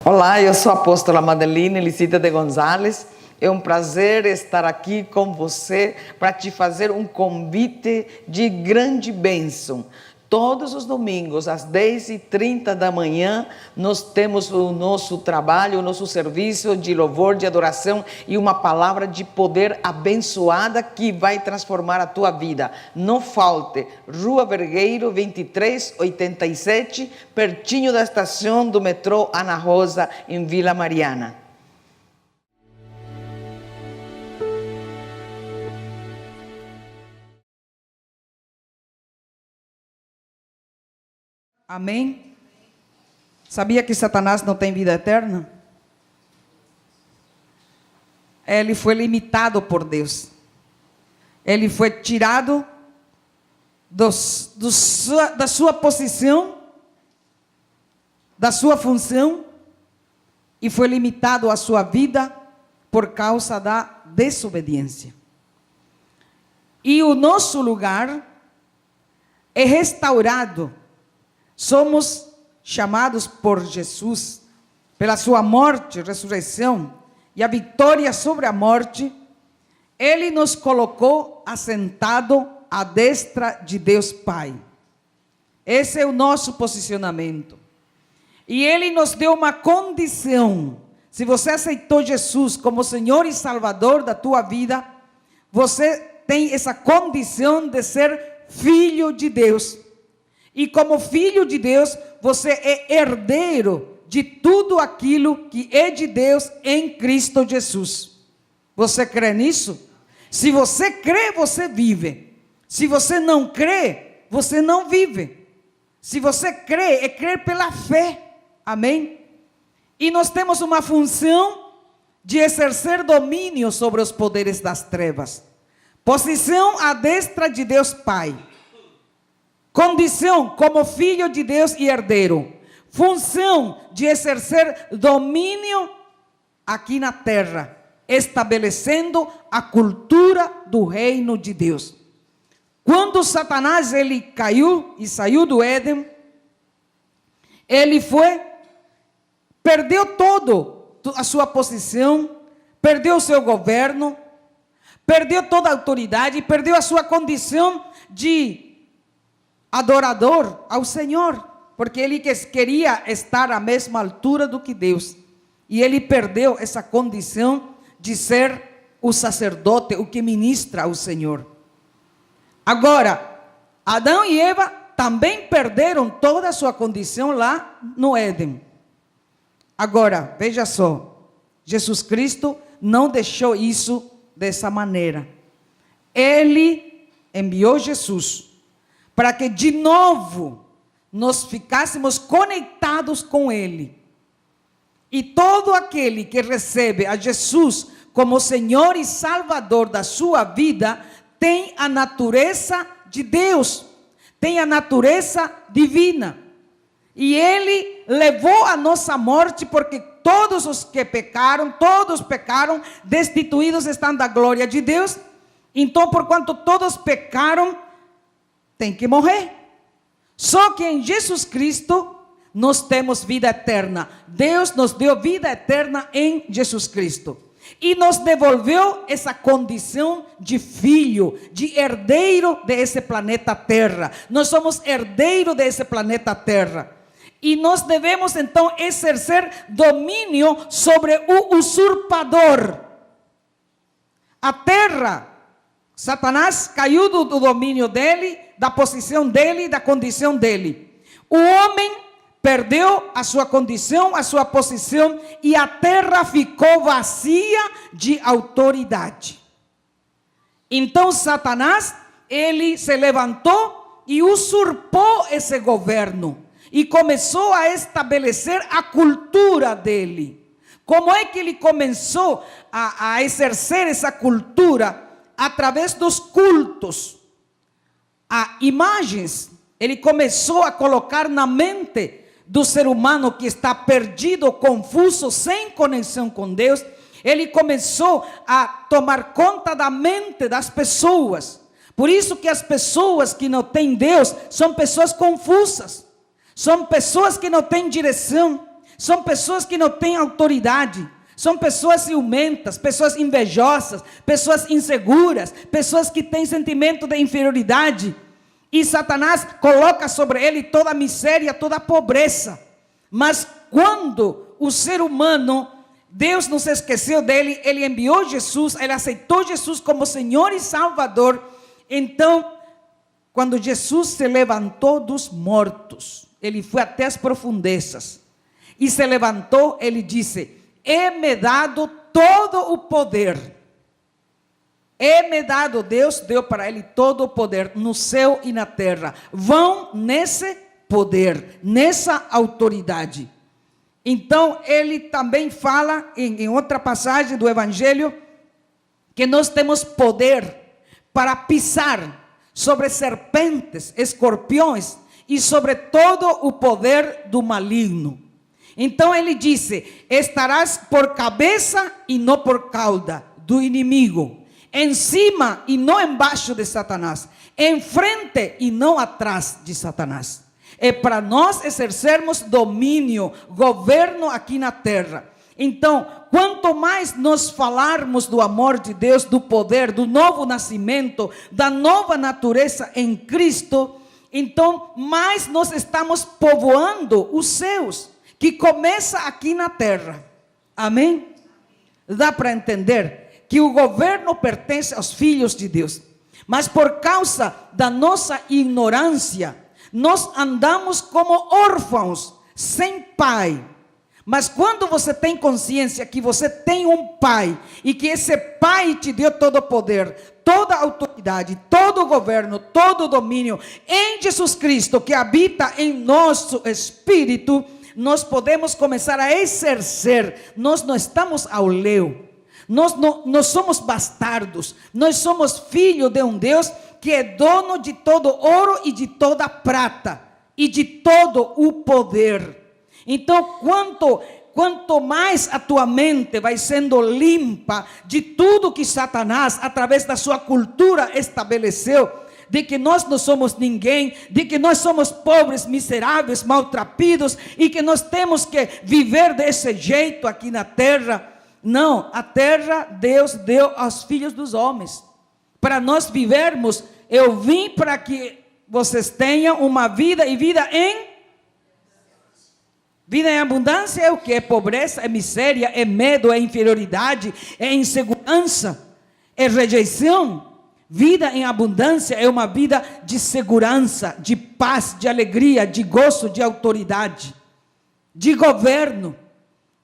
Olá, eu sou a apóstola Madeline Licita de Gonzalez. É um prazer estar aqui com você para te fazer um convite de grande bênção. Todos os domingos, às 10h30 da manhã, nós temos o nosso trabalho, o nosso serviço de louvor, de adoração e uma palavra de poder abençoada que vai transformar a tua vida. Não falte, Rua Vergueiro 2387, pertinho da estação do metrô Ana Rosa, em Vila Mariana. Amém? Sabia que Satanás não tem vida eterna? Ele foi limitado por Deus. Ele foi tirado da sua posição, da sua função, e foi limitado a sua vida por causa da desobediência. E o nosso lugar é restaurado. Somos chamados por Jesus, pela sua morte, ressurreição e a vitória sobre a morte. Ele nos colocou assentado à destra de Deus Pai. Esse é o nosso posicionamento. E Ele nos deu uma condição. Se você aceitou Jesus como Senhor e Salvador da tua vida, você tem essa condição de ser filho de Deus. E como filho de Deus, você é herdeiro de tudo aquilo que é de Deus em Cristo Jesus. Você crê nisso? Se você crê, você vive. Se você não crê, você não vive. Se você crê, é crer pela fé. Amém? E nós temos uma função de exercer domínio sobre os poderes das trevas. Posição à destra de Deus Pai. Condição como filho de Deus e herdeiro. Função de exercer domínio aqui na terra, estabelecendo a cultura do reino de Deus. Quando Satanás ele caiu e saiu do Éden, ele perdeu a sua posição, perdeu o seu governo, perdeu toda a autoridade, perdeu a sua condição de adorador ao Senhor, porque ele queria estar à mesma altura do que Deus, e ele perdeu essa condição de ser o sacerdote, o que ministra ao Senhor. Agora, Adão e Eva também perderam toda a sua condição lá no Éden. Agora, veja só, Jesus Cristo não deixou isso dessa maneira. Ele enviou Jesus para que de novo nós ficássemos conectados com Ele. E todo aquele que recebe a Jesus como Senhor e Salvador da sua vida, tem a natureza de Deus, tem a natureza divina. E Ele levou a nossa morte, porque todos os que pecaram, todos pecaram, destituídos estão da glória de Deus. Então, porquanto todos pecaram, tem que morrer. Só que em Jesus Cristo nós temos vida eterna. Deus nos deu vida eterna em Jesus Cristo. E nos devolveu essa condição de filho, de herdeiro desse planeta Terra. Nós somos herdeiro desse planeta Terra. E nós devemos então exercer domínio sobre o usurpador. A terra, Satanás caiu do domínio dele, da posição dele, da condição dele. O homem perdeu a sua condição, a sua posição, e a terra ficou vazia de autoridade. Então Satanás, ele se levantou e usurpou esse governo, e começou a estabelecer a cultura dele. Como é que ele começou a exercer essa cultura? Através dos cultos, a imagens. Ele começou a colocar na mente do ser humano que está perdido, confuso, sem conexão com Deus. Ele começou a tomar conta da mente das pessoas. Por isso que as pessoas que não têm Deus são pessoas confusas, são pessoas que não têm direção, são pessoas que não têm autoridade, são pessoas ciumentas, pessoas invejosas, pessoas inseguras, pessoas que têm sentimento de inferioridade. E Satanás coloca sobre ele toda a miséria, toda a pobreza. Mas quando o ser humano, Deus não se esqueceu dele, ele enviou Jesus, ele aceitou Jesus como Senhor e Salvador. Então, quando Jesus se levantou dos mortos, ele foi até as profundezas e se levantou, ele disse: é-me dado todo o poder. É-me dado, Deus deu para ele todo o poder no céu e na terra. Vão nesse poder, nessa autoridade. Então, ele também fala em outra passagem do Evangelho que nós temos poder para pisar sobre serpentes, escorpiões e sobre todo o poder do maligno. Então ele disse: estarás por cabeça e não por cauda do inimigo, em cima e não embaixo de Satanás, em frente e não atrás de Satanás. É para nós exercermos domínio, governo aqui na terra. Então, quanto mais nós falarmos do amor de Deus, do poder, do novo nascimento, da nova natureza em Cristo, então mais nós estamos povoando os céus, que começa aqui na terra. Amém? Dá para entender que o governo pertence aos filhos de Deus, mas por causa da nossa ignorância, nós andamos como órfãos, sem pai. Mas quando você tem consciência que você tem um pai, e que esse pai te deu todo o poder, toda a autoridade, todo o governo, todo o domínio, em Jesus Cristo, que habita em nosso espírito, nós podemos começar a exercer. Nós não estamos ao léu, nós somos bastardos, nós somos filhos de um Deus que é dono de todo ouro e de toda prata, e de todo o poder. Então, quanto mais a tua mente vai sendo limpa de tudo que Satanás, através da sua cultura, estabeleceu, de que nós não somos ninguém, de que nós somos pobres, miseráveis, maltrapilhos, e que nós temos que viver desse jeito aqui na terra. Não, a terra Deus deu aos filhos dos homens, para nós vivermos. Eu vim para que vocês tenham uma vida, e vida em abundância. É o que? É pobreza, é miséria, é medo, é inferioridade, é insegurança, é rejeição. Vida em abundância é uma vida de segurança, de paz, de alegria, de gozo, de autoridade, de governo.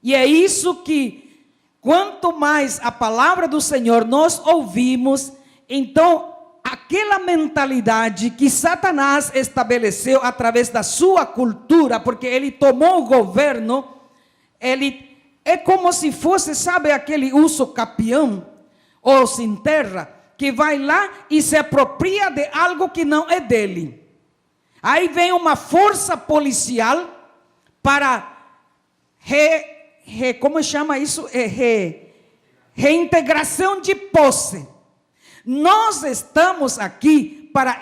E é isso que, quanto mais a palavra do Senhor nós ouvimos, então aquela mentalidade que Satanás estabeleceu através da sua cultura, porque ele tomou o governo, ele é como se fosse, sabe, aquele urso capião, ou sem terra, que vai lá e se apropria de algo que não é dele. Aí vem uma força policial para como chama isso? Reintegração de posse. Nós estamos aqui para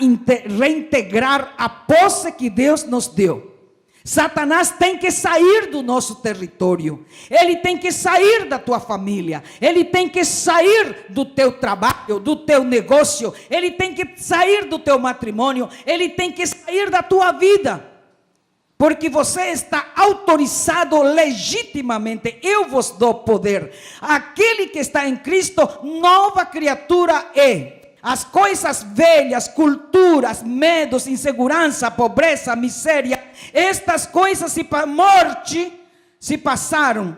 reintegrar a posse que Deus nos deu. Satanás tem que sair do nosso território, ele tem que sair da tua família, ele tem que sair do teu trabalho, do teu negócio, ele tem que sair do teu matrimônio, ele tem que sair da tua vida, porque você está autorizado legitimamente. Eu vos dou poder. Aquele que está em Cristo, nova criatura é. As coisas velhas, culturas, medos, insegurança, pobreza, miséria, estas coisas, morte, se passaram.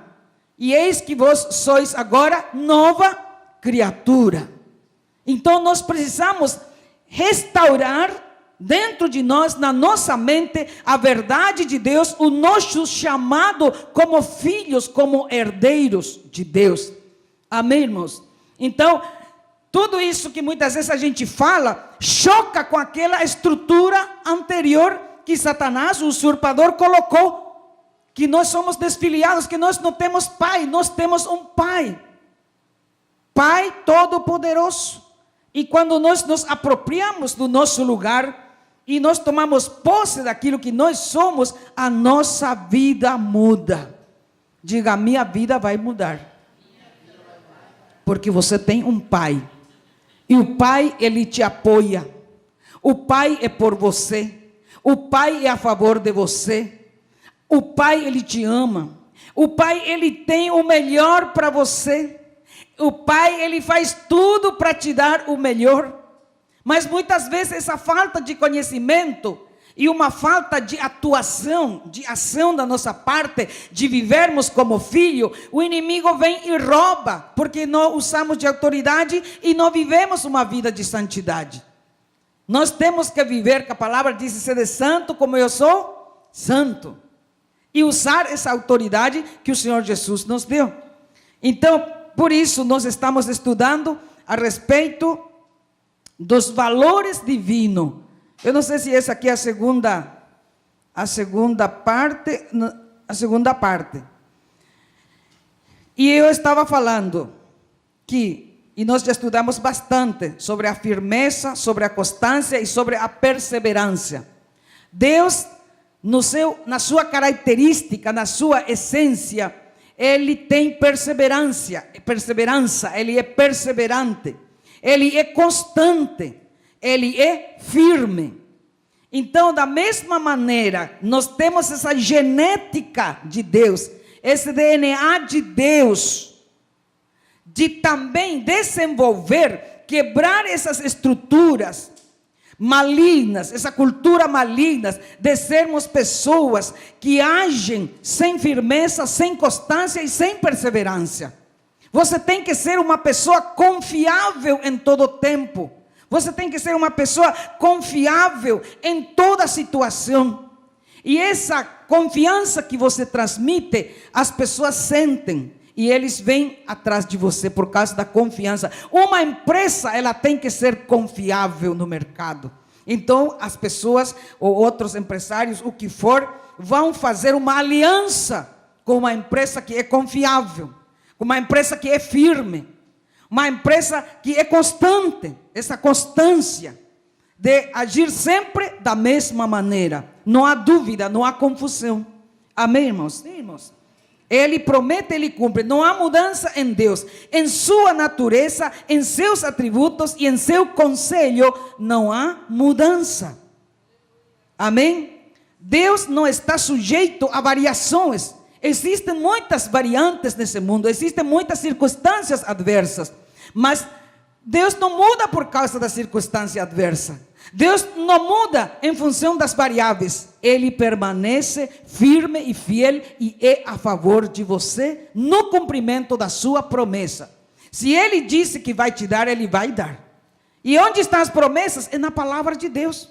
E eis que vós sois agora nova criatura. Então nós precisamos restaurar dentro de nós, na nossa mente, a verdade de Deus, o nosso chamado como filhos, como herdeiros de Deus. Amém, irmãos? Então, tudo isso que muitas vezes a gente fala, choca com aquela estrutura anterior que Satanás, o usurpador, colocou. Que nós somos desfiliados, que nós não temos pai, nós temos um pai. Pai Todo-Poderoso. E quando nós nos apropriamos do nosso lugar, e nós tomamos posse daquilo que nós somos, a nossa vida muda. Diga: minha vida vai mudar. Porque você tem um pai. E o pai, ele te apoia. O pai é por você. O pai é a favor de você. O pai, ele te ama. O pai, ele tem o melhor para você. O pai, ele faz tudo para te dar o melhor. Mas muitas vezes essa falta de conhecimento e uma falta de atuação, de ação da nossa parte, de vivermos como filho, o inimigo vem e rouba, porque não usamos de autoridade e não vivemos uma vida de santidade. Nós temos que viver, que a palavra diz: ser santo como eu sou santo. E usar essa autoridade que o Senhor Jesus nos deu. Então, por isso, nós estamos estudando a respeito dos valores divinos. Eu não sei se essa aqui é a segunda parte. E eu estava falando e nós já estudamos bastante sobre a firmeza, sobre a constância e sobre a perseverança. Deus, na sua característica, na sua essência, Ele tem perseverança, Ele é perseverante, Ele é constante, Ele é firme. Então, da mesma maneira, nós temos essa genética de Deus, esse DNA de Deus, de também desenvolver, quebrar essas estruturas malignas, essa cultura maligna, de sermos pessoas que agem sem firmeza, sem constância e sem perseverança. Você tem que ser uma pessoa confiável em todo tempo. Você tem que ser uma pessoa confiável em toda situação. E essa confiança que você transmite, as pessoas sentem. E eles vêm atrás de você por causa da confiança. Uma empresa, ela tem que ser confiável no mercado. Então, as pessoas, ou outros empresários, o que for, vão fazer uma aliança com uma empresa que é confiável, com uma empresa que é firme, uma empresa que é constante. Essa constância de agir sempre da mesma maneira. Não há dúvida, não há confusão. Amém, irmãos? Sim, irmãos. Ele promete, Ele cumpre. Não há mudança em Deus. Em sua natureza, em seus atributos e em seu conselho, não há mudança. Amém? Deus não está sujeito a variações. Existem muitas variantes nesse mundo. Existem muitas circunstâncias adversas. Mas Deus não muda por causa da circunstância adversa. Deus não muda em função das variáveis. Ele permanece firme e fiel e é a favor de você no cumprimento da sua promessa. Se Ele disse que vai te dar, Ele vai dar. E onde estão as promessas? É na palavra de Deus.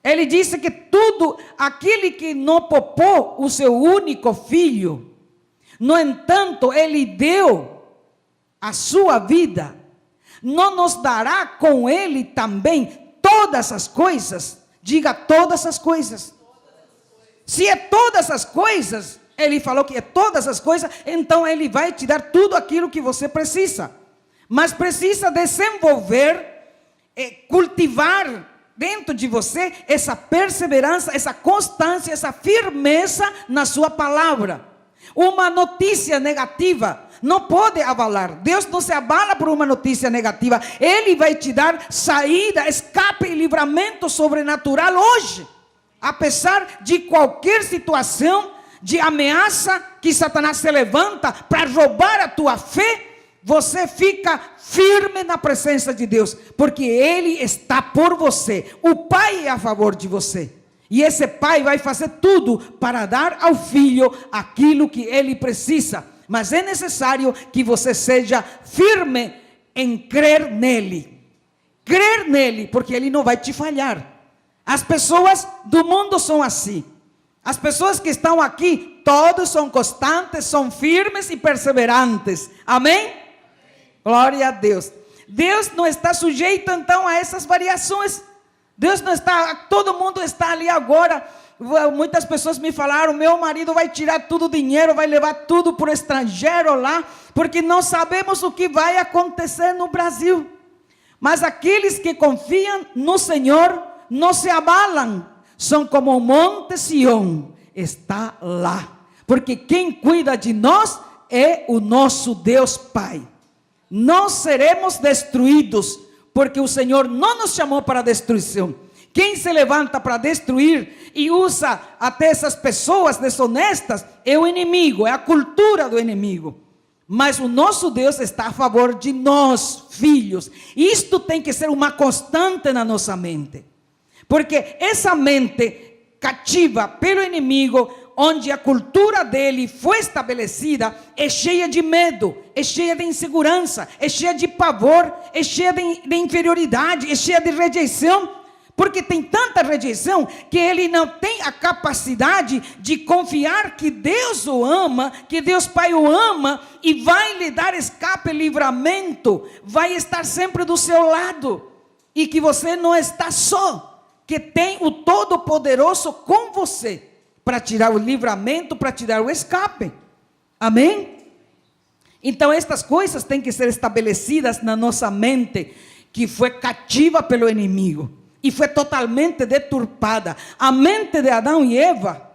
Ele disse que tudo aquele que não poupou o seu único filho, no entanto, Ele deu a sua vida, não nos dará com Ele também todas as coisas? Diga: todas as coisas. Se é todas as coisas, Ele falou que é todas as coisas, então Ele vai te dar tudo aquilo que você precisa. Mas precisa desenvolver, cultivar dentro de você essa perseverança, essa constância, essa firmeza na sua palavra. Uma notícia negativa não pode abalar. Deus não se abala por uma notícia negativa. Ele vai te dar saída, escape e livramento sobrenatural hoje. Apesar de qualquer situação de ameaça que Satanás se levanta para roubar a tua fé, você fica firme na presença de Deus, porque Ele está por você. O Pai é a favor de você. E esse Pai vai fazer tudo para dar ao filho aquilo que ele precisa. Mas é necessário que você seja firme em crer nele. Crer nele, porque ele não vai te falhar. As pessoas do mundo são assim. As pessoas que estão aqui, todos são constantes, são firmes e perseverantes. Amém? Glória a Deus. Deus não está sujeito então a essas variações. Deus não está, todo mundo está ali agora. Muitas pessoas me falaram: meu marido vai tirar tudo o dinheiro, vai levar tudo para o estrangeiro lá, porque não sabemos o que vai acontecer no Brasil. Mas aqueles que confiam no Senhor não se abalam, são como o monte Sião, está lá, porque quem cuida de nós é o nosso Deus Pai. Nós seremos destruídos, porque o Senhor não nos chamou para destruição. Quem se levanta para destruir e usa até essas pessoas desonestas é o inimigo, é a cultura do inimigo. Mas o nosso Deus está a favor de nós, filhos. Isto tem que ser uma constante na nossa mente. Porque essa mente cativa pelo inimigo, onde a cultura dele foi estabelecida, é cheia de medo, é cheia de insegurança, é cheia de pavor, é cheia de inferioridade, é cheia de rejeição. Porque tem tanta rejeição que ele não tem a capacidade de confiar que Deus o ama, que Deus Pai o ama e vai lhe dar escape, livramento, vai estar sempre do seu lado e que você não está só, que tem o Todo-Poderoso com você para tirar o livramento, para tirar o escape. Amém? Então estas coisas têm que ser estabelecidas na nossa mente, que foi cativa pelo inimigo e foi totalmente deturpada. A mente de Adão e Eva,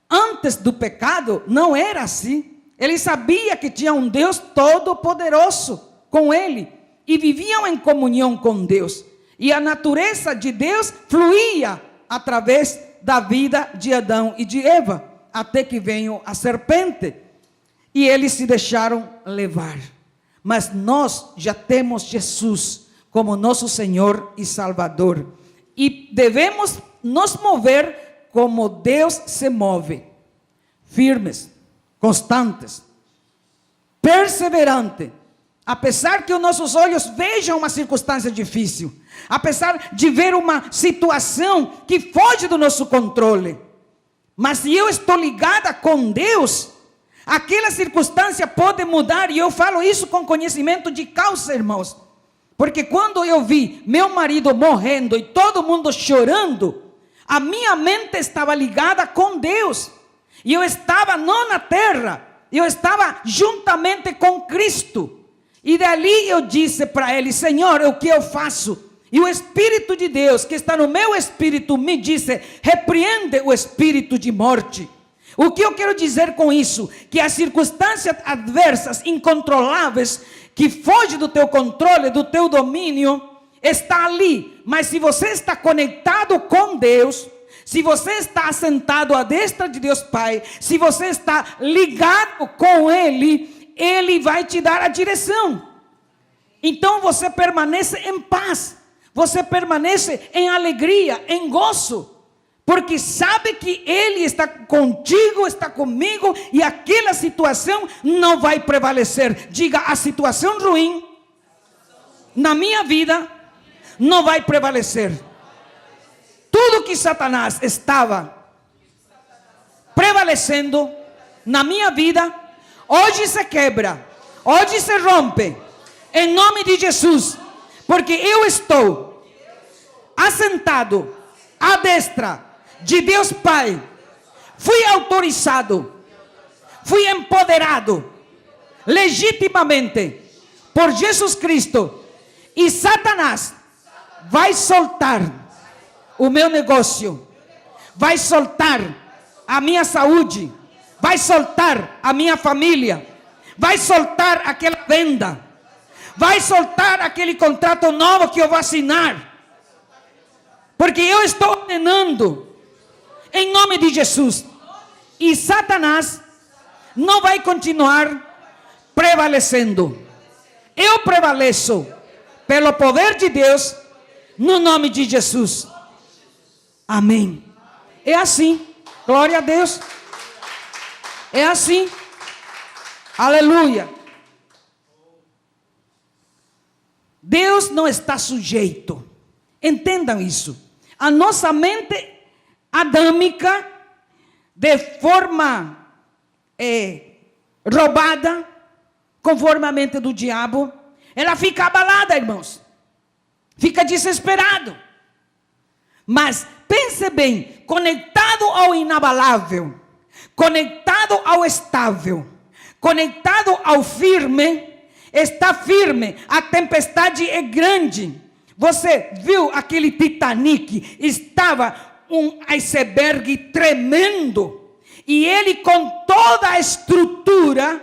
antes do pecado, não era assim. Ele sabia que tinha um Deus todo-poderoso com ele, e viviam em comunhão com Deus, e a natureza de Deus fluía através da vida de Adão e de Eva, até que veio a serpente, e eles se deixaram levar. Mas nós já temos Jesus como nosso Senhor e Salvador, e devemos nos mover como Deus se move, firmes, constantes, perseverantes, apesar que os nossos olhos vejam uma circunstância difícil, apesar de ver uma situação que foge do nosso controle, mas se eu estou ligada com Deus, aquela circunstância pode mudar, e eu falo isso com conhecimento de causa, irmãos. Porque quando eu vi meu marido morrendo e todo mundo chorando, a minha mente estava ligada com Deus. E eu estava não na terra, eu estava juntamente com Cristo. E dali eu disse para ele: Senhor, o que eu faço? E o Espírito de Deus, que está no meu espírito, me disse: repreende o espírito de morte. O que eu quero dizer com isso? Que as circunstâncias adversas, incontroláveis, que foge do teu controle, do teu domínio, está ali. Mas se você está conectado com Deus, se você está assentado à destra de Deus Pai, se você está ligado com Ele, Ele vai te dar a direção. Então você permanece em paz, você permanece em alegria, em gozo, porque sabe que Ele está contigo, está comigo, e aquela situação não vai prevalecer. Diga: a situação ruim na minha vida não vai prevalecer. Tudo que Satanás estava prevalecendo na minha vida, hoje se quebra, hoje se rompe, em nome de Jesus, porque eu estou assentado à destra de Deus Pai, fui autorizado, fui empoderado legitimamente por Jesus Cristo, e Satanás vai soltar o meu negócio, vai soltar a minha saúde, vai soltar a minha família, vai soltar aquela venda, vai soltar aquele contrato novo que eu vou assinar, porque eu estou ordenando em nome de Jesus, e Satanás não vai continuar prevalecendo. Eu prevaleço pelo poder de Deus, no nome de Jesus. Amém. É assim. Glória a Deus. É assim. Aleluia. Deus não está sujeito. Entendam isso. A nossa mente adâmica, de forma roubada, conforme a mente do diabo, ela fica abalada, irmãos, fica desesperado. Mas pense bem, conectado ao inabalável, conectado ao estável, conectado ao firme, está firme. A tempestade é grande. Você viu aquele Titanic? Estava um iceberg tremendo, E ele, com toda a estrutura,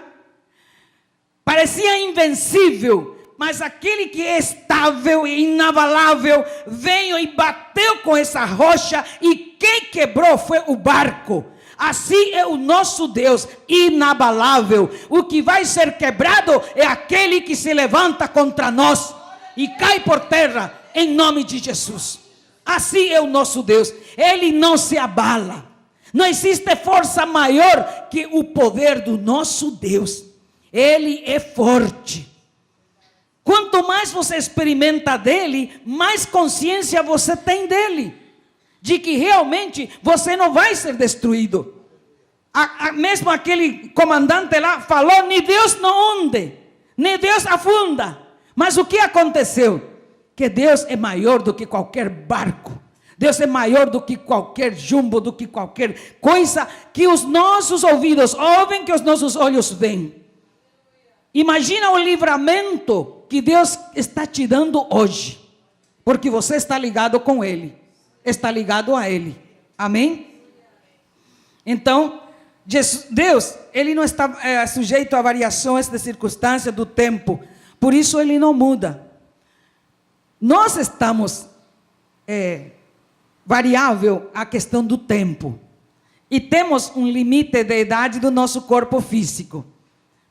parecia invencível. Mas aquele que é estável e inabalável veio e bateu com essa rocha, e quem quebrou foi o barco. Assim é o nosso Deus, inabalável. O que vai ser quebrado é aquele que se levanta contra nós e cai por terra em nome de Jesus. Assim é o nosso Deus, ele não se abala. Não existe força maior que o poder do nosso Deus. Ele é forte. Quanto mais você experimenta dele, mais consciência você tem dele, de que realmente você não vai ser destruído. Mesmo aquele comandante lá falou, nem Deus não hunde, nem Deus afunda. Mas o que aconteceu? Que Deus é maior do que qualquer barco. Deus é maior do que qualquer jumbo, do que qualquer coisa que os nossos ouvidos ouvem, que os nossos olhos veem. Imagina o livramento que Deus está te dando hoje, porque você está ligado com Ele, está ligado a Ele, amém? Então, Deus, Ele não está sujeito a variações de circunstância do tempo, por isso Ele não muda. Nós estamos variável a questão do tempo, e temos um limite de idade do nosso corpo físico,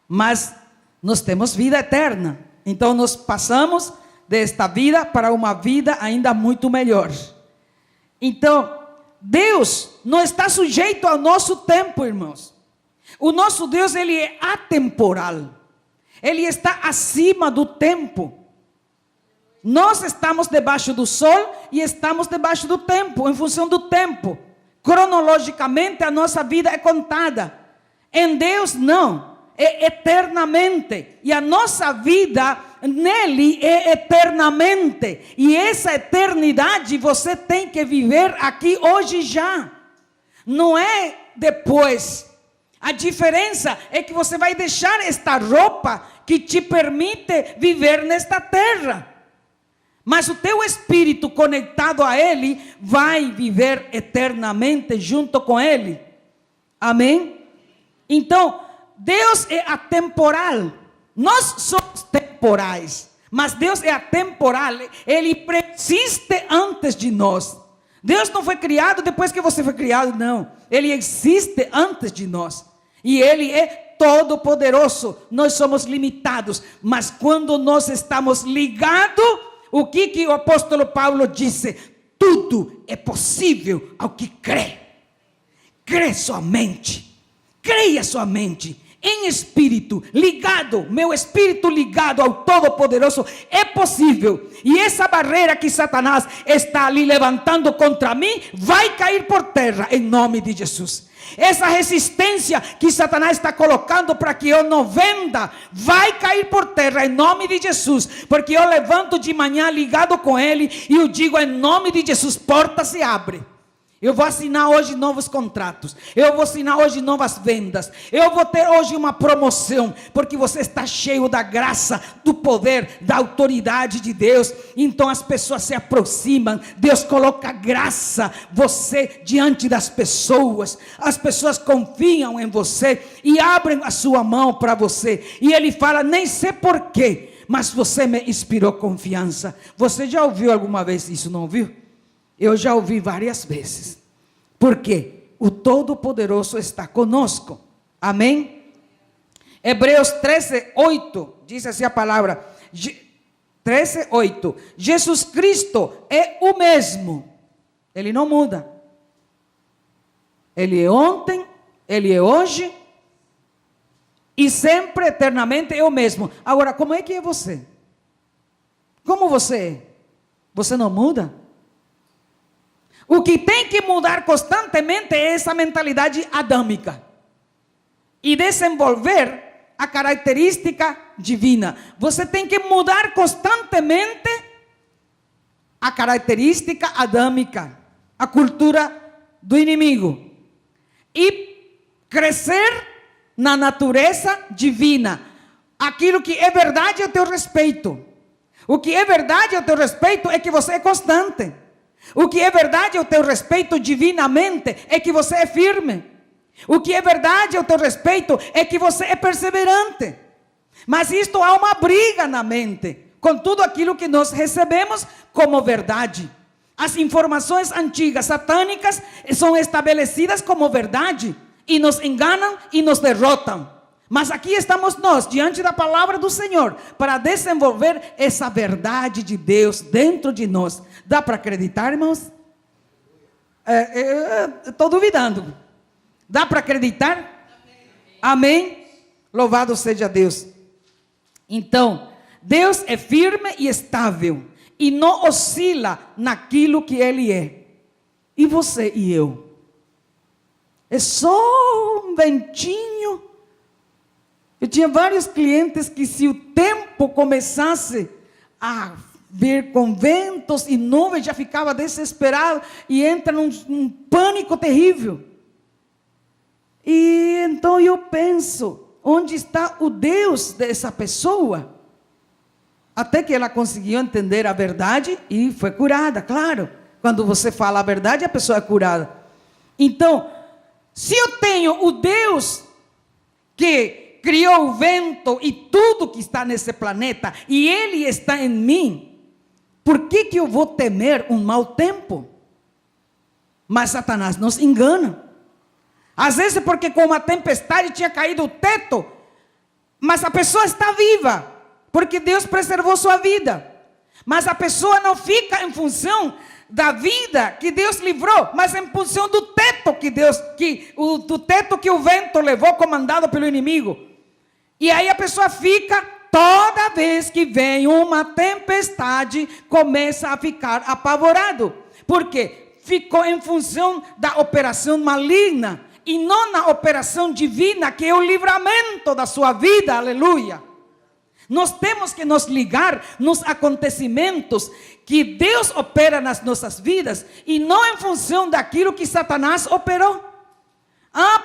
mas nós temos vida eterna. Então nós passamos desta vida para uma vida ainda muito melhor. Então, Deus não está sujeito ao nosso tempo, irmãos. O nosso Deus, ele é atemporal. Ele está acima do tempo. Nós estamos debaixo do sol e estamos debaixo do tempo, em função do tempo. Cronologicamente a nossa vida é contada. Em Deus não. É eternamente, e a nossa vida nele é eternamente, e essa eternidade você tem que viver aqui hoje já, não é depois. A diferença é que você vai deixar esta roupa que te permite viver nesta terra, mas o teu espírito conectado a ele vai viver eternamente junto com ele, amém? Então, Deus é atemporal, nós somos temporais, mas Deus é atemporal, Ele persiste antes de nós. Deus não foi criado depois que você foi criado, não. Ele existe antes de nós, e Ele é todo poderoso. Nós somos limitados, mas quando nós estamos ligados, o que o apóstolo Paulo disse? Tudo é possível ao que crê. Crê somente, creia somente. Em espírito ligado, meu espírito ligado ao Todo-Poderoso, é possível. E essa barreira que Satanás está ali levantando contra mim, vai cair por terra em nome de Jesus. Essa resistência que Satanás está colocando para que eu não venda, vai cair por terra em nome de Jesus. Porque eu levanto de manhã ligado com Ele e eu digo em nome de Jesus, porta se abre. Eu vou assinar hoje novos contratos. Eu vou assinar hoje novas vendas. Eu vou ter hoje uma promoção. Porque você está cheio da graça, do poder, da autoridade de Deus. Então as pessoas se aproximam. Deus coloca graça, você diante das pessoas. As pessoas confiam em você e abrem a sua mão para você. E Ele fala, nem sei porquê, mas você me inspirou confiança. Você já ouviu alguma vez isso, não ouviu? Eu já ouvi várias vezes, porque o Todo-Poderoso está conosco, amém? Hebreus 13:8, diz assim a palavra, 13:8, Jesus Cristo é o mesmo, Ele não muda, Ele é ontem, Ele é hoje, e sempre, eternamente é o mesmo. Agora, como é que é você? Como você é? Você não muda? O que tem que mudar constantemente é essa mentalidade adâmica e desenvolver a característica divina. Você tem que mudar constantemente a característica adâmica, a cultura do inimigo, e crescer na natureza divina. Aquilo que é verdade a teu respeito. O que é verdade a teu respeito é que você é constante. O que é verdade ao teu respeito divinamente é que você é firme. O que é verdade ao teu respeito é que você é perseverante. Mas isto há uma briga na mente com tudo aquilo que nós recebemos como verdade. As informações antigas satânicas são estabelecidas como verdade e nos enganam e nos derrotam. Mas aqui estamos nós, diante da palavra do Senhor, para desenvolver essa verdade de Deus dentro de nós. Dá para acreditar, irmãos? Estou duvidando. Dá para acreditar? Amém? Louvado seja Deus. Então, Deus é firme e estável e não oscila naquilo que Ele é. E você e eu? É só um ventinho. Eu tinha vários clientes que, se o tempo começasse a vir com ventos e nuvens, já ficava desesperado e entra num pânico terrível. E então eu penso, onde está o Deus dessa pessoa? Até que ela conseguiu entender a verdade e foi curada, claro. Quando você fala a verdade, a pessoa é curada. Então, se eu tenho o Deus que criou o vento e tudo que está nesse planeta, e Ele está em mim, por que eu vou temer um mau tempo? Mas Satanás nos engana. Às vezes porque com uma tempestade tinha caído o teto, mas a pessoa está viva, porque Deus preservou sua vida. Mas a pessoa não fica em função da vida que Deus livrou, mas em função do teto do teto que o vento levou, comandado pelo inimigo. E aí a pessoa fica, toda vez que vem uma tempestade, começa a ficar apavorado. Por quê? Ficou em função da operação maligna e não na operação divina, que é o livramento da sua vida. Aleluia. Nós temos que nos ligar nos acontecimentos que Deus opera nas nossas vidas e não em função daquilo que Satanás operou.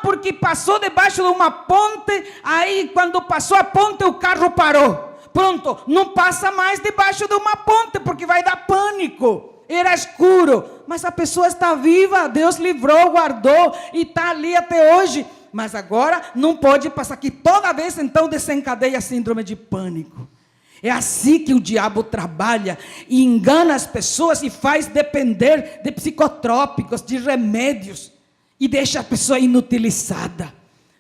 Porque passou debaixo de uma ponte, aí quando passou a ponte o carro parou. Pronto, não passa mais debaixo de uma ponte, porque vai dar pânico. Era escuro, mas a pessoa está viva, Deus livrou, guardou e está ali até hoje. Mas agora não pode passar, que toda vez então desencadeia a síndrome de pânico. É assim que o diabo trabalha e engana as pessoas e faz depender de psicotrópicos, de remédios, e deixa a pessoa inutilizada.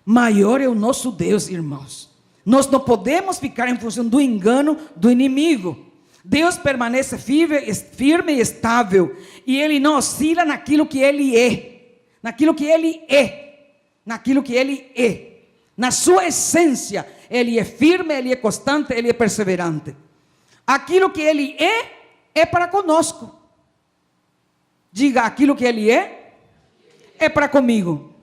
Maior é o nosso Deus, irmãos. Nós não podemos ficar em função do engano do inimigo. Deus permanece firme e estável, e Ele não oscila naquilo que Ele é, naquilo que Ele é, naquilo que Ele é, na sua essência. Ele é firme, Ele é constante, Ele é perseverante. Aquilo que Ele é para conosco. Diga, aquilo que Ele é para comigo.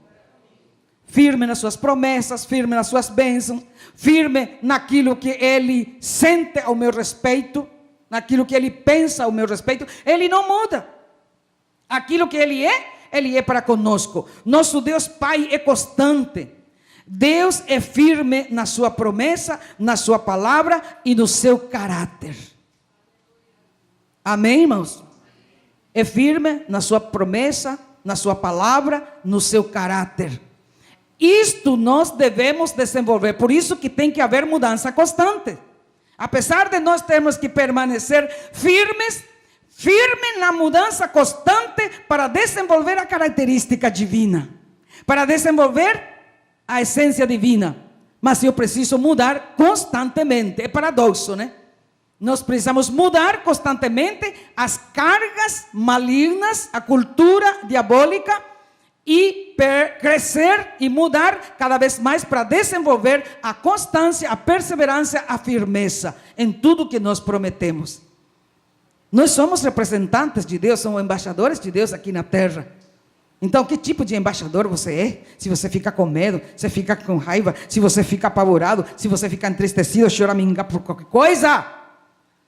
Firme nas suas promessas, firme nas suas bênçãos, firme naquilo que Ele sente ao meu respeito, naquilo que Ele pensa ao meu respeito. Ele não muda. Aquilo que Ele é para conosco. Nosso Deus Pai é constante. Deus é firme na sua promessa, na sua palavra e no seu caráter. Amém, irmãos? É firme na sua promessa, na sua palavra, no seu caráter. Isto nós devemos desenvolver. Por isso que tem que haver mudança constante. Apesar de nós termos que permanecer firme na mudança constante para desenvolver a característica divina, para desenvolver a essência divina. Mas eu preciso mudar constantemente. É paradoxo, né? Nós precisamos mudar constantemente as cargas malignas, a cultura diabólica, e crescer e mudar cada vez mais para desenvolver a constância, a perseverança, a firmeza em tudo que nós prometemos. Nós somos representantes de Deus, somos embaixadores de Deus aqui na terra. Então, que tipo de embaixador você é? Se você fica com medo, se fica com raiva, se você fica apavorado, se você fica entristecido, choraminga por qualquer coisa.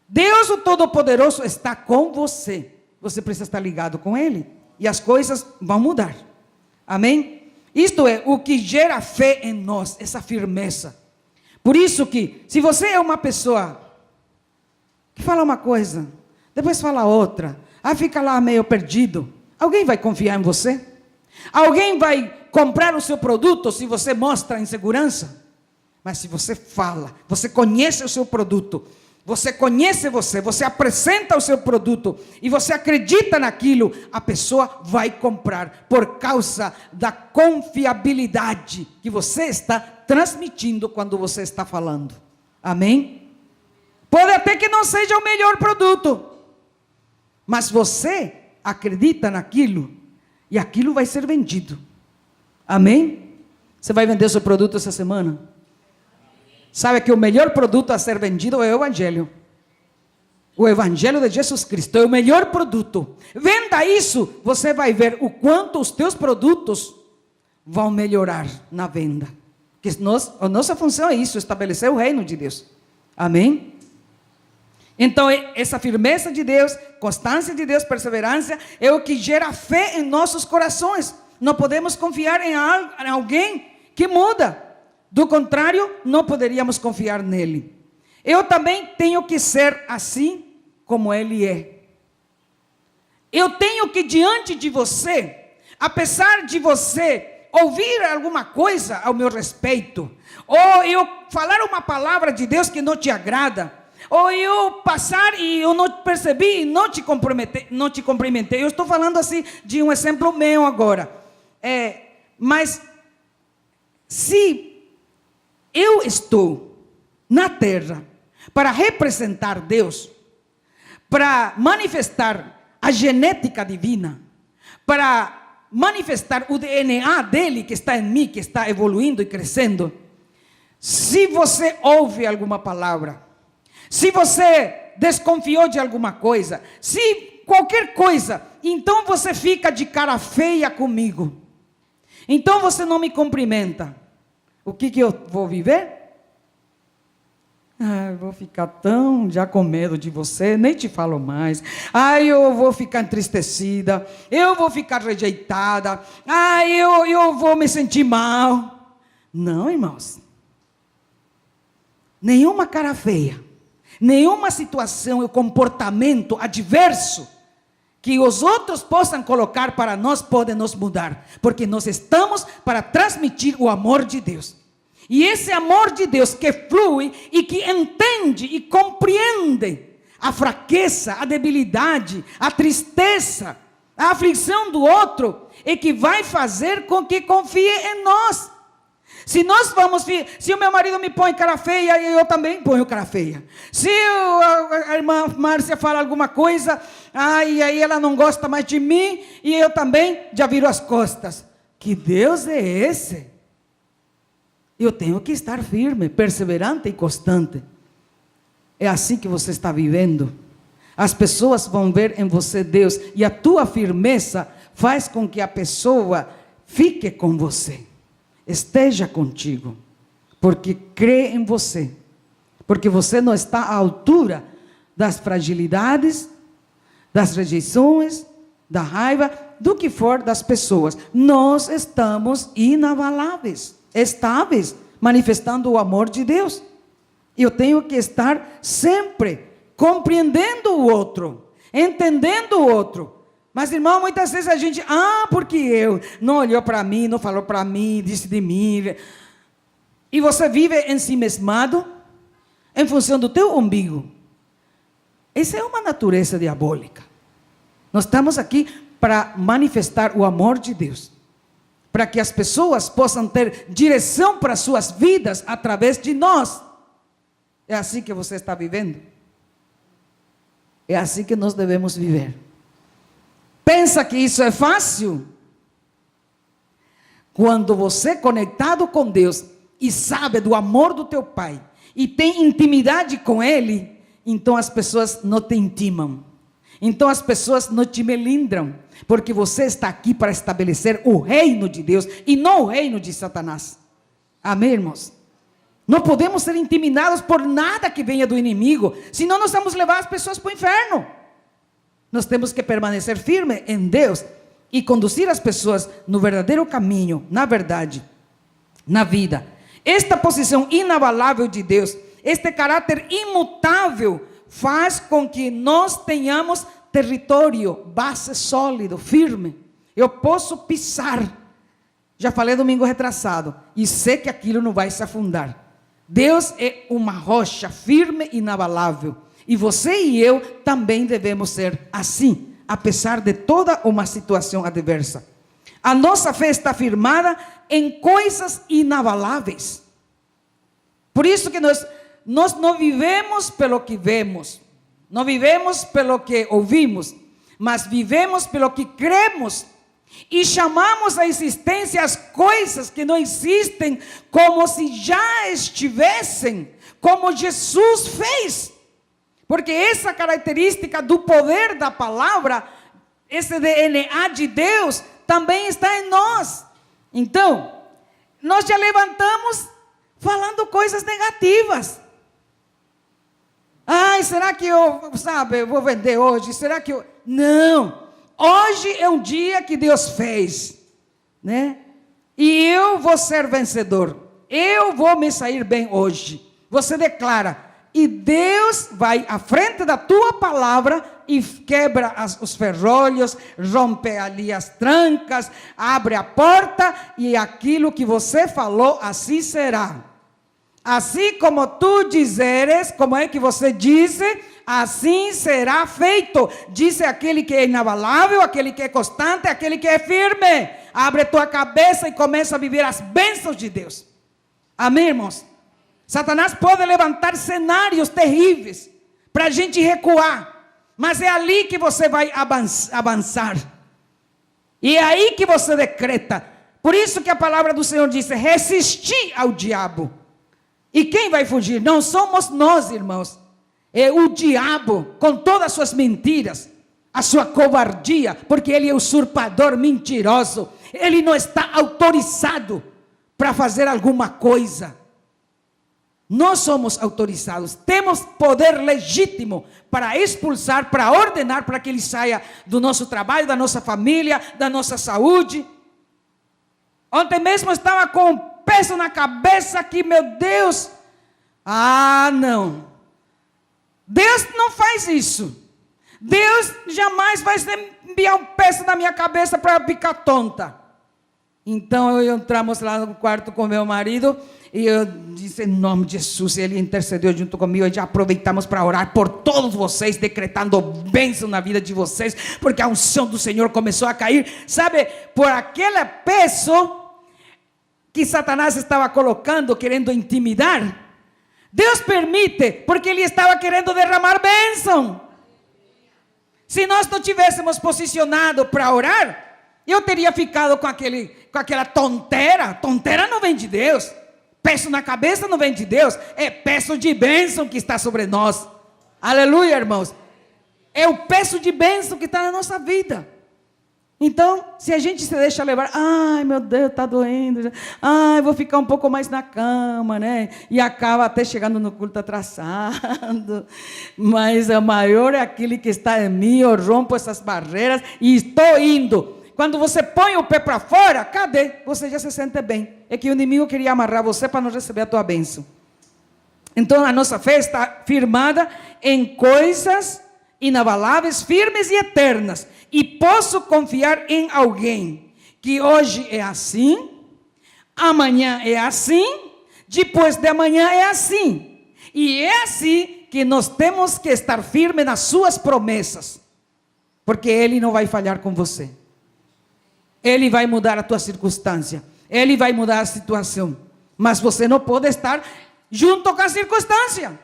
Deus, o Todo-Poderoso, está com você. Você precisa estar ligado com Ele e as coisas vão mudar. Amém? Isto é o que gera fé em nós, essa firmeza. Por isso que, se você é uma pessoa que fala uma coisa, depois fala outra, fica lá meio perdido, alguém vai confiar em você? Alguém vai comprar o seu produto se você mostra insegurança? Mas se você fala, você conhece o seu produto, você conhece você apresenta o seu produto e você acredita naquilo, a pessoa vai comprar por causa da confiabilidade que você está transmitindo quando você está falando. Amém? Pode até que não seja o melhor produto, mas você acredita naquilo e aquilo vai ser vendido. Amém? Você vai vender seu produto essa semana? Sabe que o melhor produto a ser vendido é o Evangelho. O Evangelho de Jesus Cristo é o melhor produto. Venda isso, você vai ver o quanto os teus produtos vão melhorar na venda. Que a nossa função é isso, estabelecer o reino de Deus. Amém? Então, essa firmeza de Deus, constância de Deus, perseverança, é o que gera fé em nossos corações. Não podemos confiar em alguém que muda. Do contrário, não poderíamos confiar nele. Eu também tenho que ser assim como ele é. Eu tenho que, diante de você, apesar de você ouvir alguma coisa ao meu respeito, ou eu falar uma palavra de Deus que não te agrada, ou eu passar e eu não percebi e não te cumprimentei. Eu estou falando assim de um exemplo meu agora. Mas se eu estou na terra para representar Deus, para manifestar a genética divina, para manifestar o DNA dele que está em mim, que está evoluindo e crescendo. Se você ouve alguma palavra, se você desconfiou de alguma coisa, se qualquer coisa, então você fica de cara feia comigo. Então você não me cumprimenta. O que eu vou viver? Eu vou ficar já com medo de você, nem te falo mais. Eu vou ficar entristecida, eu vou ficar rejeitada, eu vou me sentir mal. Não, irmãos. Nenhuma cara feia, nenhuma situação ou comportamento adverso que os outros possam colocar para nós pode nos mudar, porque nós estamos para transmitir o amor de Deus. E esse amor de Deus que flui e que entende e compreende a fraqueza, a debilidade, a tristeza, a aflição do outro, é que vai fazer com que confie em nós. Se o meu marido me põe cara feia, eu também ponho cara feia. Se a irmã Márcia fala alguma coisa, e aí ela não gosta mais de mim, e eu também já viro as costas. Que Deus é esse? Eu tenho que estar firme, perseverante e constante. É assim que você está vivendo. As pessoas vão ver em você Deus, e a tua firmeza faz com que a pessoa fique com você. Esteja contigo, porque crê em você, porque você não está à altura das fragilidades, das rejeições, da raiva, do que for das pessoas. Nós estamos inabaláveis, estáveis, manifestando o amor de Deus. Eu tenho que estar sempre compreendendo o outro, entendendo o outro. Mas, irmão, muitas vezes a gente, porque eu não olhou para mim, não falou para mim, disse de mim. E você vive ensimesmado em função do teu umbigo. Essa é uma natureza diabólica. Nós estamos aqui para manifestar o amor de Deus, para que as pessoas possam ter direção para suas vidas através de nós. É assim que você está vivendo? É assim que nós devemos viver. Pensa que isso é fácil? Quando você é conectado com Deus e sabe do amor do teu Pai e tem intimidade com Ele, então as pessoas não te intimam, então as pessoas não te melindram, porque você está aqui para estabelecer o reino de Deus e não o reino de Satanás. Amém, irmãos? Não podemos ser intimidados por nada que venha do inimigo, senão nós vamos levar as pessoas para o inferno. Nós temos que permanecer firme em Deus e conduzir as pessoas no verdadeiro caminho, na verdade, na vida. Esta posição inabalável de Deus, este caráter imutável, faz com que nós tenhamos território, base sólido, firme, Eu posso pisar. Já falei domingo retrasado. E sei que aquilo não vai se afundar. Deus é uma rocha firme e inabalável. E você e eu também devemos ser assim, apesar de toda uma situação adversa. A nossa fé está firmada em coisas inabaláveis. Por isso que nós não vivemos pelo que vemos, não vivemos pelo que ouvimos, mas vivemos pelo que cremos. E chamamos à existência as coisas que não existem como se já estivessem, como Jesus fez. Porque essa característica do poder da palavra, esse DNA de Deus, também está em nós. Então, nós já levantamos falando coisas negativas. Ai, será que eu vou vender hoje? Será que eu... Não, hoje é um dia que Deus fez, né? E eu vou ser vencedor. Eu vou me sair bem hoje. Você declara. E Deus vai à frente da tua palavra e quebra os ferrolhos, rompe ali as trancas, abre a porta e aquilo que você falou, assim será. Assim como tu dizeres, como é que você disse, assim será feito. Disse aquele que é inabalável, aquele que é constante, aquele que é firme. Abre tua cabeça e começa a viver as bênçãos de Deus. Amém, irmãos? Satanás pode levantar cenários terríveis para a gente recuar, mas é ali que você vai avançar. E é aí que você decreta. Por isso que a palavra do Senhor diz: resistir ao diabo. E quem vai fugir? Não somos nós, irmãos. É o diabo, com todas as suas mentiras, a sua covardia, porque ele é usurpador, mentiroso. Ele não está autorizado para fazer alguma coisa. Nós somos autorizados, temos poder legítimo para expulsar, para ordenar, para que ele saia do nosso trabalho, da nossa família, da nossa saúde. Ontem mesmo eu estava com um peso na cabeça que, meu Deus, não. Deus não faz isso. Deus jamais vai enviar um peso na minha cabeça para ficar tonta. Então entramos lá no quarto com meu marido e eu disse em nome de Jesus, ele intercedeu junto comigo e já aproveitamos para orar por todos vocês, decretando bênção na vida de vocês, porque a unção do Senhor começou a cair, sabe, por aquele peso que Satanás estava colocando, querendo intimidar. Deus permite, porque ele estava querendo derramar bênção. Se nós não tivéssemos posicionado para orar, eu teria ficado com aquela tonteira. Tonteira não vem de Deus. Peso na cabeça não vem de Deus. É peso de bênção que está sobre nós. Aleluia, irmãos. É o peso de bênção que está na nossa vida. Então, se a gente se deixa levar, ai meu Deus, está doendo, ai, vou ficar um pouco mais na cama, né? E acaba até chegando no culto atrasado. Mas o maior é aquele que está em mim, eu rompo essas barreiras e estou indo. Quando você põe o pé para fora, cadê? Você já se sente bem. É que o inimigo queria amarrar você para não receber a tua bênção. Então a nossa fé está firmada em coisas inabaláveis, firmes e eternas. E posso confiar em alguém que hoje é assim, amanhã é assim, depois de amanhã é assim. E é assim que nós temos que estar firmes nas suas promessas, porque Ele não vai falhar com você. Ele vai mudar a tua circunstância, Ele vai mudar a situação, mas você não pode estar junto com a circunstância.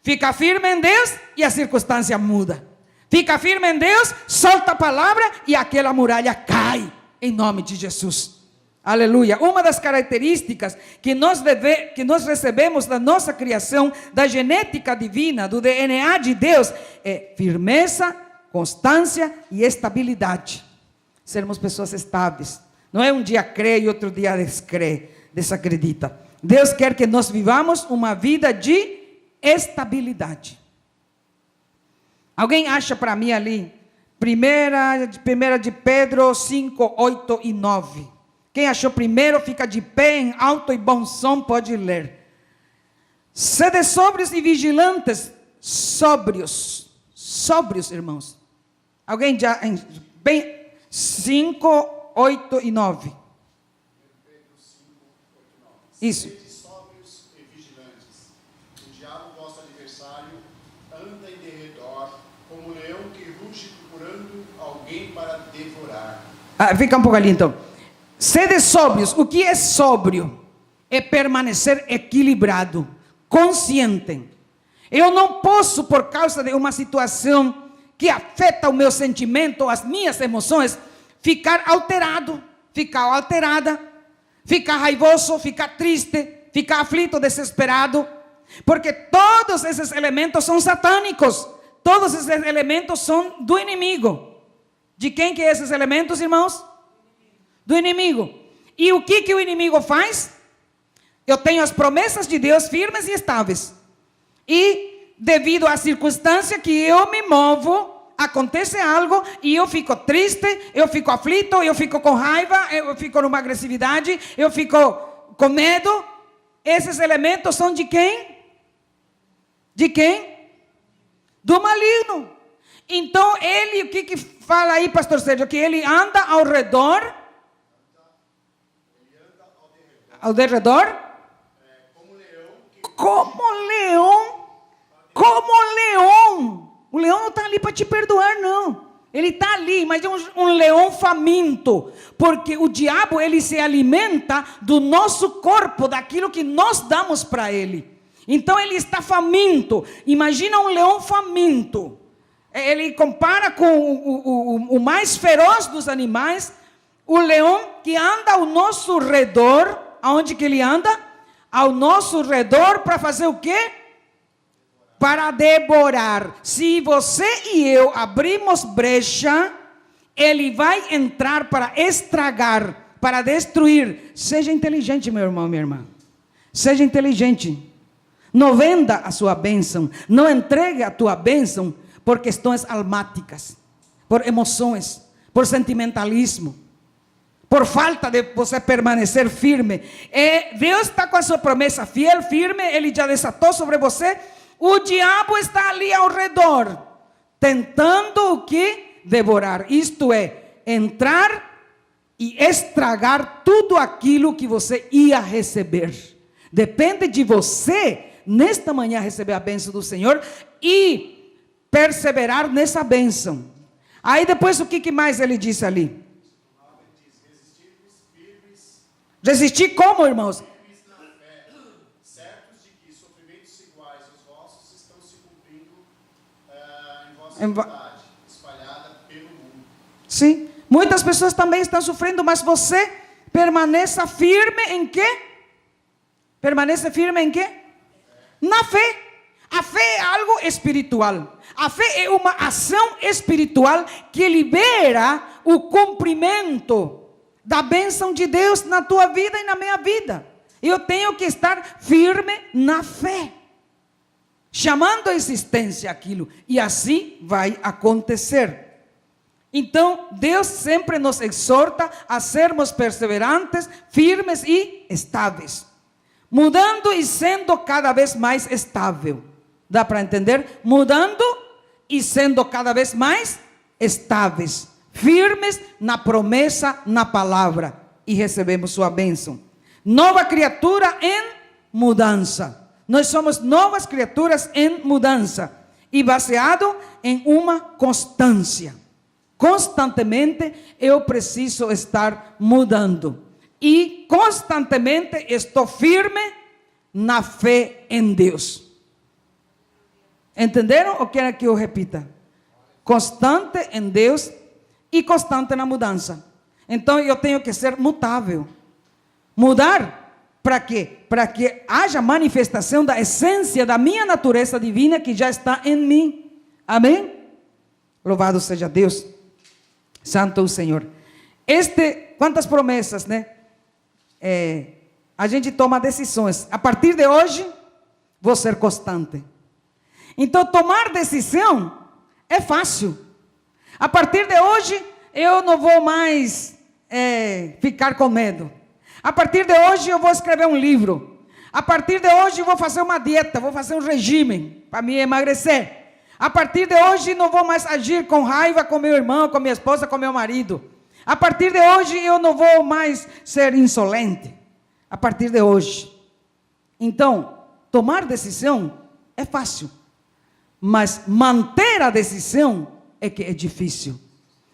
Fica firme em Deus e a circunstância muda. Fica firme em Deus, solta a palavra e aquela muralha cai, em nome de Jesus. Aleluia. Uma das características que nós recebemos da nossa criação, da genética divina, do DNA de Deus, é firmeza, constância e estabilidade. Sermos pessoas estáveis. Não é um dia crê e outro dia desacredita. Deus quer que nós vivamos uma vida de estabilidade. Alguém acha para mim ali, 1 de Pedro 5, 8 e 9. Quem achou primeiro fica de pé em alto e bom som, pode ler. Sede sóbrios e vigilantes, sóbrios, irmãos. Alguém já, bem, 5, 8 e 9. Isso. Sede sóbrios e vigilantes. O diabo, vosso adversário, anda em derredor, como um leão que ruge procurando alguém para devorar. Fica um pouco ali então. Sede sóbrios. O que é sóbrio? É permanecer equilibrado, consciente. Eu não posso, por causa de uma situação que afeta o meu sentimento, as minhas emoções, ficar alterado, ficar alterada, ficar raivoso, ficar triste, ficar aflito, desesperado, porque todos esses elementos são satânicos, todos esses elementos são do inimigo. De quem que é esses elementos, irmãos? Do inimigo. E o que o inimigo faz? Eu tenho as promessas de Deus firmes e estáveis, e devido à circunstância que eu me movo, acontece algo e eu fico triste, eu fico aflito, eu fico com raiva, eu fico numa agressividade, eu fico com medo. Esses elementos são de quem? De quem? Do maligno. Então ele, o que fala aí, pastor Sérgio? Que ele anda ao redor. Ao derredor? Como leão. Como leão. O leão não está ali para te perdoar, não. Ele está ali, mas é um leão faminto. Porque o diabo, ele se alimenta do nosso corpo, daquilo que nós damos para ele. Então ele está faminto. Imagina um leão faminto. Ele compara com o mais feroz dos animais. O leão que anda ao nosso redor. Aonde que ele anda? Ao nosso redor para fazer o quê? Para devorar. Se você e eu abrimos brecha, ele vai entrar para estragar, para destruir. Seja inteligente, meu irmão, minha irmã. Seja inteligente. Não venda a sua bênção. Não entregue a tua bênção por questões almáticas, por emoções, por sentimentalismo, por falta de você permanecer firme. Deus está com a sua promessa fiel, firme. Ele já desatou sobre você. O diabo está ali ao redor, tentando o que? Devorar. Isto é, entrar e estragar tudo aquilo que você ia receber. Depende de você, nesta manhã, receber a bênção do Senhor e perseverar nessa bênção. Aí depois o que mais ele disse ali? Resistir como, irmãos? Espalhada pelo mundo. Sim, muitas pessoas também estão sofrendo, mas você permaneça firme em quê? Permaneça firme em quê? Na fé. A fé é algo espiritual. A fé é uma ação espiritual que libera o cumprimento da bênção de Deus na tua vida e na minha vida. Eu tenho que estar firme na fé, chamando a existência aquilo, e assim vai acontecer. Então, Deus sempre nos exorta a sermos perseverantes, firmes e estáveis, mudando e sendo cada vez mais estável. Dá para entender? Mudando e sendo cada vez mais estáveis, firmes na promessa, na palavra, e recebemos sua bênção. Nova criatura em mudança. Nós somos novas criaturas em mudança e baseado em uma constância. Constantemente eu preciso estar mudando e constantemente estou firme na fé em Deus. Entenderam ou querem que eu repita? Constante em Deus e constante na mudança. Então eu tenho que ser mutável. Mudar. Para quê? Para que haja manifestação da essência da minha natureza divina que já está em mim. Amém? Louvado seja Deus. Santo o Senhor. Quantas promessas, né? A gente toma decisões. A partir de hoje, vou ser constante. Então, tomar decisão é fácil. A partir de hoje, eu não vou mais ficar com medo. A partir de hoje eu vou escrever um livro. A partir de hoje eu vou fazer uma dieta, vou fazer um regime para me emagrecer. A partir de hoje não vou mais agir com raiva com meu irmão, com minha esposa, com meu marido. A partir de hoje eu não vou mais ser insolente. A partir de hoje. Então, tomar decisão é fácil. Mas manter a decisão é que é difícil.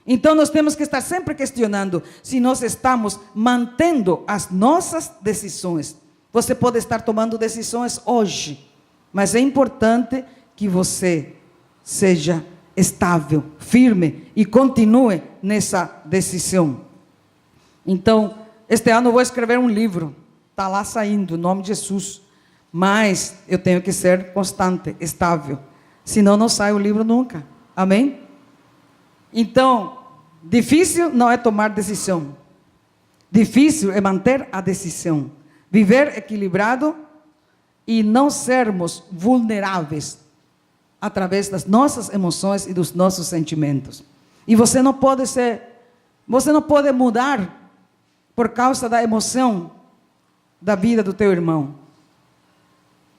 Então nós temos que estar sempre questionando se nós estamos mantendo as nossas decisões. Você pode estar tomando decisões hoje, mas é importante que você seja estável, firme e continue nessa decisão. Então, este ano eu vou escrever um livro, está lá saindo, em nome de Jesus, mas eu tenho que ser constante, estável, senão não sai o livro nunca, amém? Então, difícil não é tomar decisão, difícil é manter a decisão, viver equilibrado e não sermos vulneráveis através das nossas emoções e dos nossos sentimentos. E você não pode mudar por causa da emoção da vida do teu irmão,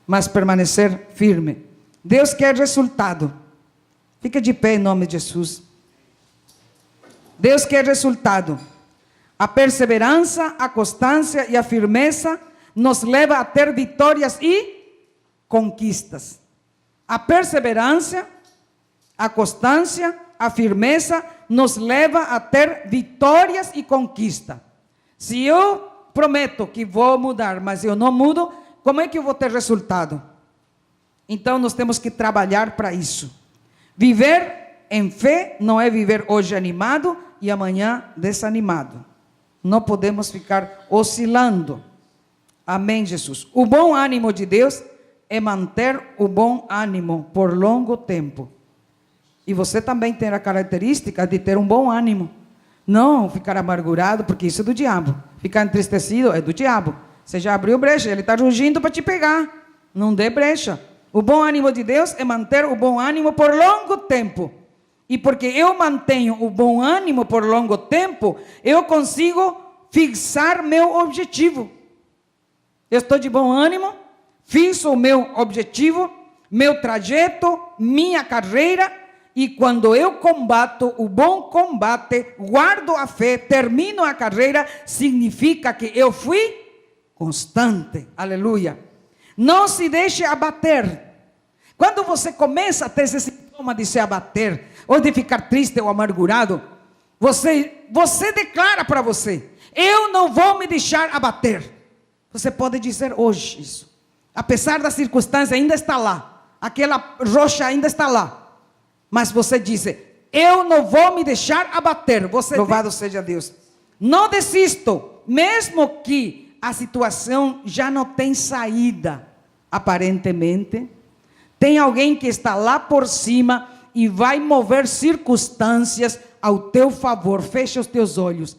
mas permanecer firme. Deus quer resultado. Fica de pé em nome de Jesus. Deus quer resultado. A perseverança, a constância e a firmeza nos leva a ter vitórias e conquistas. A perseverança, a constância, a firmeza nos leva a ter vitórias e conquista. Se eu prometo que vou mudar, mas eu não mudo, como é que eu vou ter resultado? Então nós temos que trabalhar para isso. Viver em fé não é viver hoje animado e amanhã desanimado. Não podemos ficar oscilando. Amém, Jesus. O bom ânimo de Deus é manter o bom ânimo por longo tempo. E você também tem a característica de ter um bom ânimo. Não ficar amargurado, porque isso é do diabo. Ficar entristecido é do diabo. Você já abriu brecha, ele está rugindo para te pegar. Não dê brecha. O bom ânimo de Deus é manter o bom ânimo por longo tempo. E porque eu mantenho o bom ânimo por longo tempo, eu consigo fixar meu objetivo. Eu estou de bom ânimo, fixo o meu objetivo, meu trajeto, minha carreira, e quando eu combato o bom combate, guardo a fé, termino a carreira, significa que eu fui constante. Aleluia. Não se deixe abater. Quando você começa a ter esse sintoma de se abater, ou de ficar triste ou amargurado, você declara para você: eu não vou me deixar abater. Você pode dizer hoje isso. Apesar da circunstância, ainda está lá. Aquela rocha ainda está lá. Mas você diz: eu não vou me deixar abater. Louvado seja Deus. Não desisto, mesmo que a situação já não tem saída, aparentemente. Tem alguém que está lá por cima e vai mover circunstâncias ao teu favor. Fecha os teus olhos